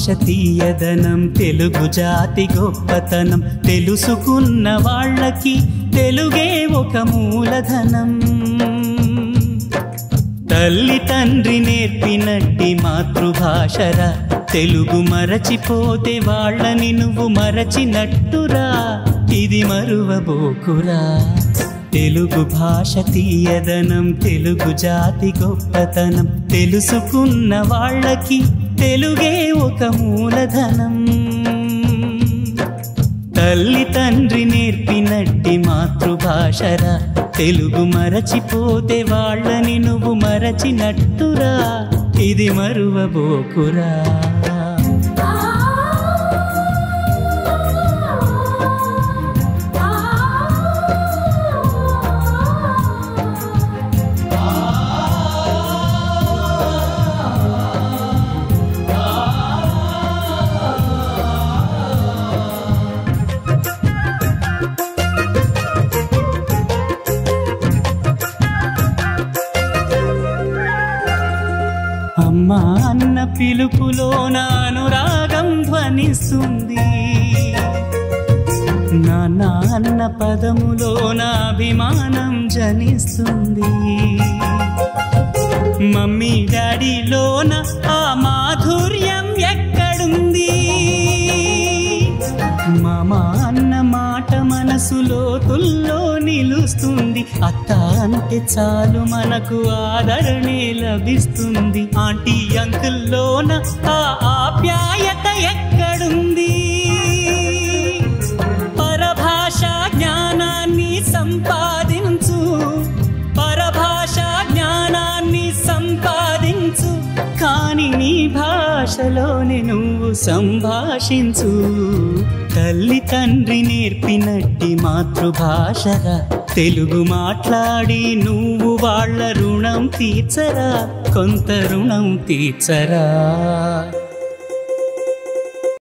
భాష తీయదనం తెలుగు జాతి గొప్పతనం తెలుసుకున్న వాళ్ళకి తెలుగే ఒక మూలధనం తల్లి తండ్రి నేర్పినట్టి మాతృభాషరా తెలుగు మరచిపోతే వాళ్ళని నువ్వు మరచినట్టురా ఇది మరువబోకురా తెలుగు భాష తీయదనం తెలుగు జాతి గొప్పతనం తెలుసుకున్న వాళ్ళకి తెలుగే ఒక మూలధనం తల్లి తండ్రి నేర్పినట్టి మాతృభాషరా తెలుగు మరచిపోతే వాళ్ళని నువ్వు మరచినట్టురా ఇది మరువబోకురా అమ్మ అన్న పిలుపులోన అనురాగం ధ్వనిస్తుంది నాన్న అన్న పదములోన అభిమానం జనిస్తుంది మమ్మీ డాడీలోన ఆ మాధుర్యం ఎక్కడుంది మామ అన్న మాట మనసులో తుల్లో నిలుస్తుంది అత్త అంటే చాలు మనకు ఆదరణే లభిస్తుంది ఆంటీ అంకుల్లోన ఆ ఆప్యాయత ఎక్కడుంది పరభాషా జ్ఞానాన్ని సంపాదించు పరభాషా జ్ఞానాన్ని సంపాదించు కాని నీ భాషలోనే నువ్వు సంభాషించు తల్లి తండ్రి నేర్పినట్టి మాతృభాషరా తెలుగు మాట్లాడి నువ్వు వాళ్ళ రుణం తీర్చరా కొంత రుణం తీర్చరా